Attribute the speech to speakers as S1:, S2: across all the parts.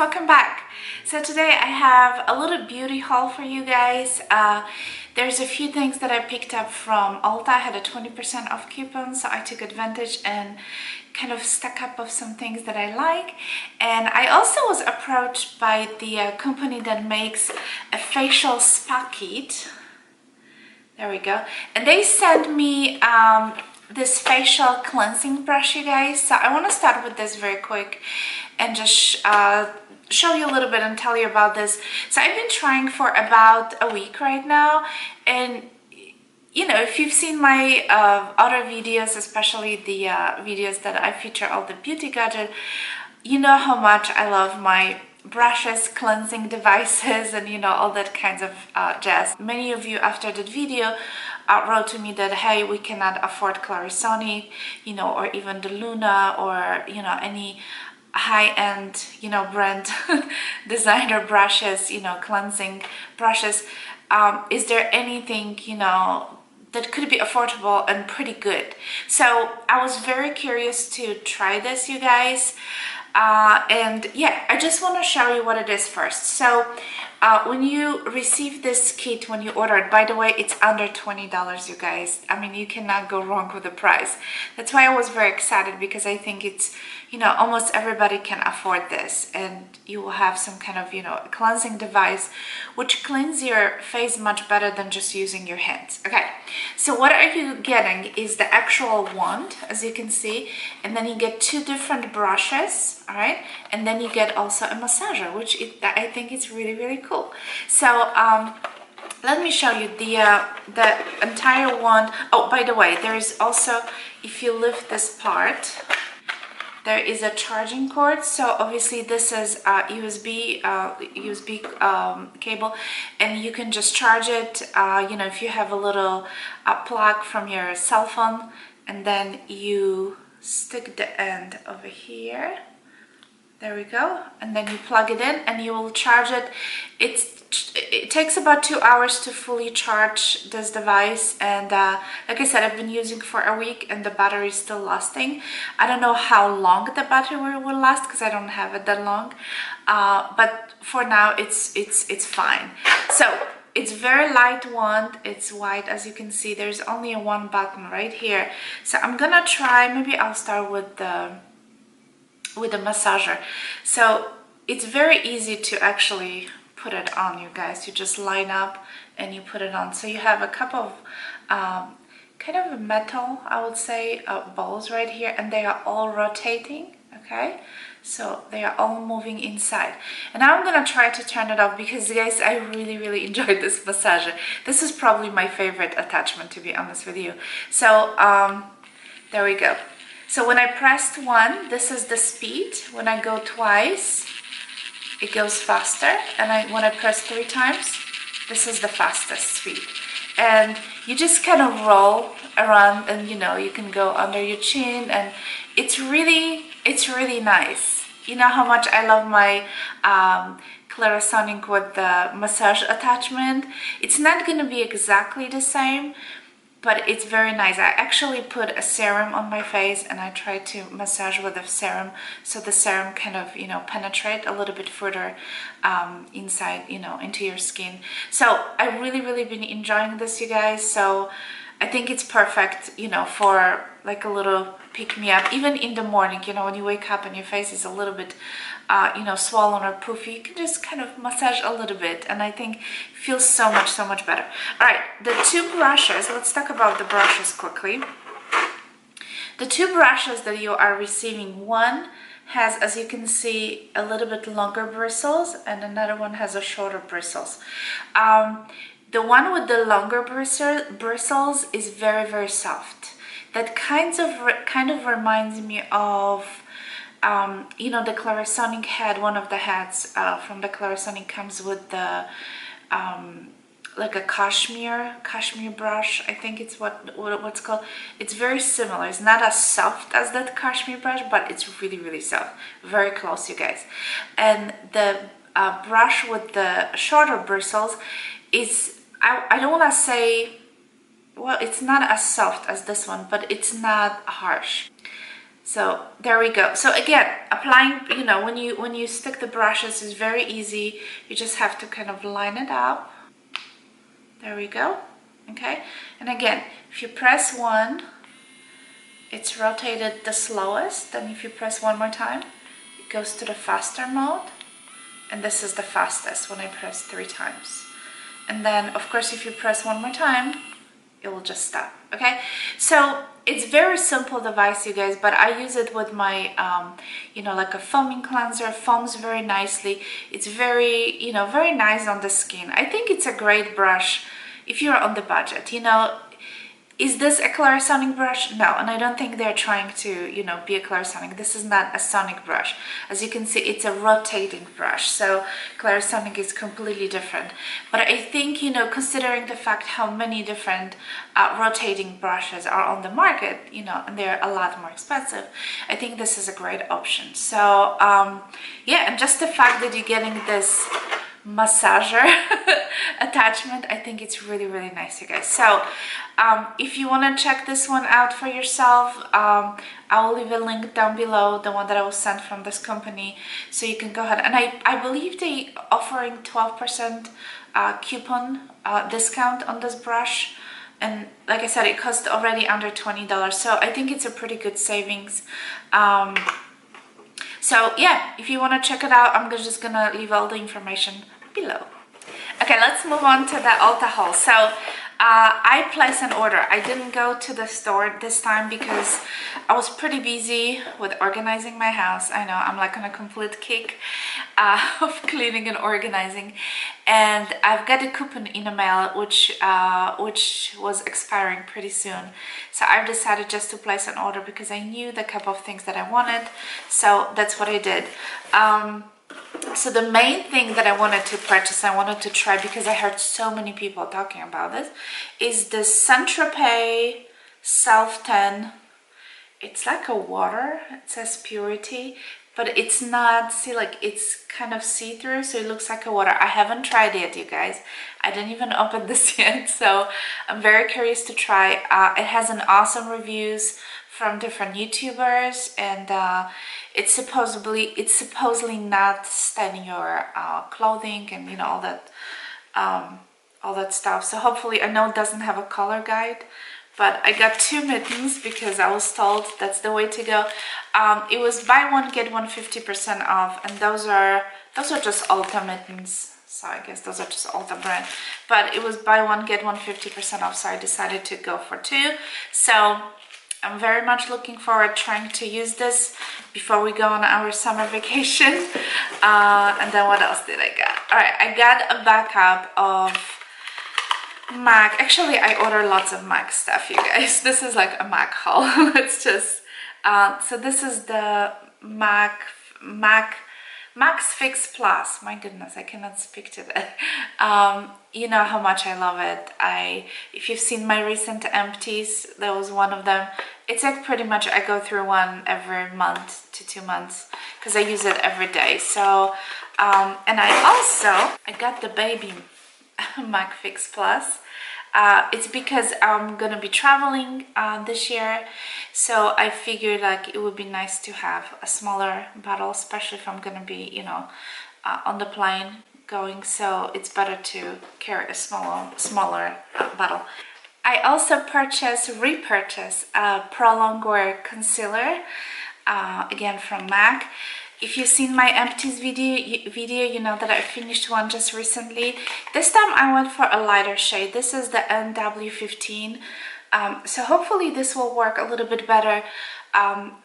S1: welcome back. So today I have a little beauty haul for you guys. There's a few things that I picked up from Ulta. I had a 20% off coupon, so I took advantage and kind of stuck up of some things that I like. And I also was approached by the company that makes a facial spa kit. There we go. And they sent me this facial cleansing brush, you guys. So I want to start with this very quick and just show you a little bit and tell you about this. So I've been trying for about a week right now, and you know, if you've seen my other videos, especially the videos that I feature all the beauty gadgets, you know how much I love my brushes, cleansing devices, and you know, all that kinds of jazz. Many of you after that video wrote to me that, hey, we cannot afford Clarisonic, you know, or even the Luna, or you know, any high-end, you know, brand designer brushes, you know, cleansing brushes. Is there anything, you know, that could be affordable and pretty good? So I was very curious to try this, you guys. And yeah, I just want to show you what it is first. So when you receive this kit, when you order it, by the way, it's under $20, you guys. I mean, you cannot go wrong with the price. That's why I was very excited, because I think it's, you know, almost everybody can afford this, and you will have some kind of, you know, cleansing device which cleans your face much better than just using your hands. Okay, so what are you getting is the actual wand, as you can see, and then you get two different brushes, all right, and then you get also a massager, which I think is really, really cool. So let me show you the entire wand. Oh, by the way, there is also, if you lift this part, there is a charging cord. So obviously this is USB cable, and you can just charge it, you know, if you have a little plug from your cell phone, and then you stick the end over here. There we go, and then you plug it in and you will charge it. It takes about 2 hours to fully charge this device, and like I said, I've been using for a week and the battery is still lasting. I don't know how long the battery will last, because I don't have it that long, but for now it's fine. So it's very light wand, it's white, as you can see. There's only one button right here. So I'm gonna try, maybe I'll start with the massager. So it's very easy to actually put it on, you guys. You just line up and you put it on. So you have a couple of kind of metal, I would say, balls right here, and they are all rotating. Okay, so they are all moving inside. And now I'm gonna try to turn it off, because guys, I really enjoyed this massager. This is probably my favorite attachment, to be honest with you. So there we go. So when I pressed one, this is the speed. When I go twice, it goes faster. And when I press 3 times, this is the fastest speed. And you just kind of roll around, and you know, you can go under your chin, and it's really nice. You know how much I love my Clarisonic with the massage attachment. It's not gonna be exactly the same, but it's very nice. I actually put a serum on my face, and I try to massage with the serum, so the serum kind of, you know, penetrate a little bit further inside, you know, into your skin. So I really been enjoying this, you guys. So I think it's perfect, you know, for like a little pick-me-up, even in the morning, you know, when you wake up and your face is a little bit you know, swollen or poofy, you can just kind of massage a little bit, and I think it feels so much better. All right, the 2 brushes, let's talk about the brushes quickly. The 2 brushes that you are receiving, one has, as you can see, a little bit longer bristles, and another one has a shorter bristles. The one with the longer bristles is very soft. That kind of reminds me of you know, the Clarisonic head. One of the heads from the Clarisonic comes with the like a cashmere brush, I think it's what's called. It's very similar. It's not as soft as that cashmere brush, but it's really soft. Very close, you guys. And the brush with the shorter bristles is, I don't want to say, well, it's not as soft as this one, but it's not harsh. So there we go. So again, applying, you know, when you stick the brushes is very easy. You just have to kind of line it up. There we go. Okay. And again, if you press one, it's rotated the slowest. Then if you press one more time, it goes to the faster mode. And this is the fastest when I press 3 times. And then of course, if you press one more time, it will just stop. Okay, so it's very simple device, you guys, but I use it with my you know, like a foaming cleanser. Foams very nicely. It's very, you know, very nice on the skin. I think it's a great brush if you're on the budget. You know, is this a Clarisonic brush? No, and I don't think they're trying to, you know, be a Clarisonic. This is not a sonic brush. As you can see, it's a rotating brush. So Clarisonic is completely different. But I think, you know, considering the fact how many different rotating brushes are on the market, you know, and they're a lot more expensive, I think this is a great option. So yeah, and just the fact that you're getting this massager attachment, I think it's really, really nice, you guys. So if you want to check this one out for yourself, I will leave a link down below, the one that I was sent from this company, so you can go ahead. And I believe they offering 12% coupon discount on this brush, and like I said, it cost already under $20, so I think it's a pretty good savings. So yeah, if you want to check it out, I'm just gonna leave all the information below. Okay, let's move on to the Ulta haul. So I placed an order. I didn't go to the store this time because I was pretty busy with organizing my house. I know, I'm like on a complete kick of cleaning and organizing. And I've got a coupon in the mail which was expiring pretty soon. So I've decided just to place an order because I knew the couple of things that I wanted. So that's what I did. So the main thing that I wanted to purchase, I wanted to try because I heard so many people talking about this, is the Saint-Tropez Self-Tan. It's like a water, it says purity, but it's not, see, like it's kind of see-through, so it looks like a water. I haven't tried it, you guys. I didn't even open this yet, so I'm very curious to try. It has an awesome reviews from different YouTubers, and it's supposedly not staining your clothing and, you know, all that stuff. So hopefully, I know it doesn't have a color guide, but I got 2 mittens because I was told that's the way to go. It was buy one get one 50% off, and those are just Ulta mittens. So I guess those are just Ulta brand, but it was buy one get one 50% off. So I decided to go for 2. So I'm very much looking forward trying to use this before we go on our summer vacation. And then what else did I get? All right, I got a backup of MAC. Actually, I ordered lots of MAC stuff, you guys. This is like a MAC haul. Let's just, so this is the Max Fix Plus. My goodness, I cannot speak to that. You know how much I love it. If you've seen my recent empties, there was one of them. It's like pretty much I go through one every month to 2 months because I use it every day. So, and I got the baby Mac Fix Plus. It's because I'm gonna be traveling this year, so I figured like it would be nice to have a smaller bottle, especially if I'm gonna be, you know, on the plane going. So it's better to carry a smaller bottle. I also repurchased a Prolongwear concealer, again from MAC. If you've seen my empties video, you know that I finished one just recently. This time I went for a lighter shade. This is the NW15. So hopefully this will work a little bit better,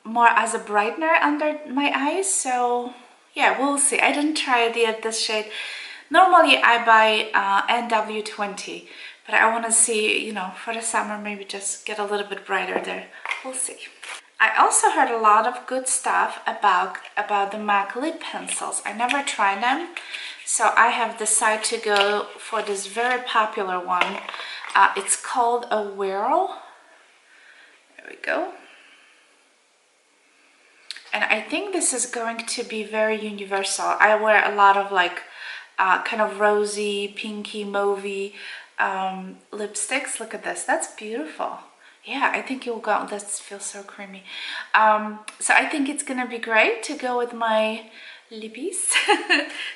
S1: more as a brightener under my eyes. So yeah, we'll see. I didn't try it yet, this shade. Normally I buy NW20, but I want to see, you know, for the summer, maybe just get a little bit brighter there. We'll see. I also heard a lot of good stuff about the MAC lip pencils. I never tried them, so I have decided to go for this very popular one. It's called a Whirl. There we go. And I think this is going to be very universal. I wear a lot of like kind of rosy, pinky, mauvey lipsticks. Look at this, that's beautiful. Yeah, I think it will go. That feels so creamy. So I think it's gonna be great to go with my lippies.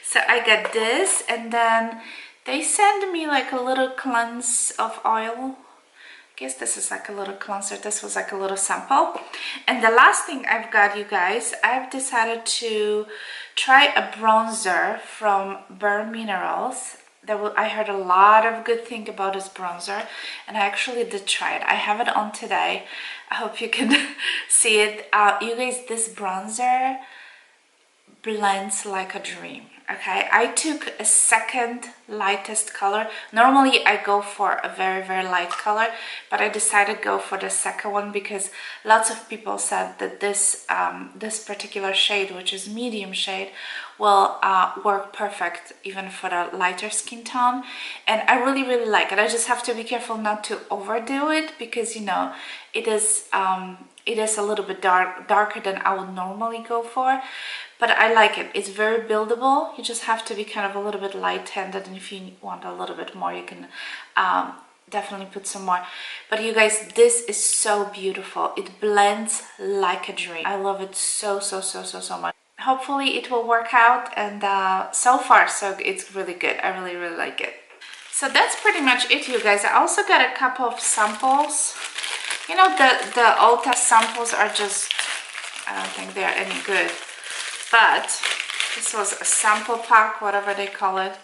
S1: So I got this, and then they send me like a little cleanse of oil. I guess this is like a little cleanser. This was like a little sample. And the last thing I've got, you guys, I've decided to try a bronzer from Bare Minerals. I heard a lot of good thing about this bronzer, and I actually did try it. I have it on today. I hope you can see it. You guys, this bronzer blends like a dream. Okay, I took a second lightest color. Normally I go for a very light color, but I decided to go for the second one because lots of people said that this this particular shade, which is medium shade, will work perfect even for the lighter skin tone, and I really like it. I just have to be careful not to overdo it because, you know, it is a little bit darker than I would normally go for. But I like it. It's very buildable. You just have to be kind of a little bit light-handed, and if you want a little bit more, you can definitely put some more. But you guys, this is so beautiful. It blends like a dream. I love it so much. Hopefully it will work out, and so far, so it's really good. I really like it. So that's pretty much it, you guys. I also got a couple of samples. You know, the Ulta samples are just, I don't think they're any good. But this was a sample pack, whatever they call it.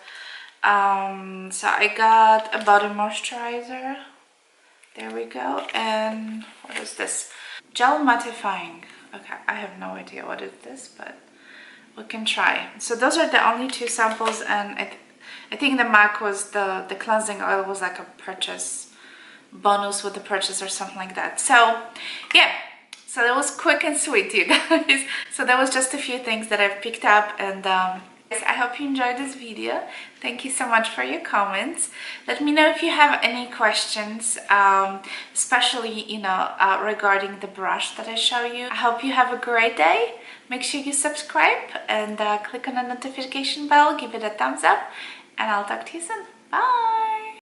S1: So I got a body moisturizer. There we go. And what is this? Gel mattifying. Okay, I have no idea what is this, but we can try. So those are the only two samples, and I think the MAC was the cleansing oil was like a purchase bonus with the purchase or something like that. So yeah. So that was quick and sweet, you guys. So that was just a few things that I've picked up, and I hope you enjoyed this video. Thank you so much for your comments. Let me know if you have any questions, especially, you know, regarding the brush that I show you. I hope you have a great day. Make sure you subscribe and click on the notification bell, give it a thumbs up, and I'll talk to you soon. Bye!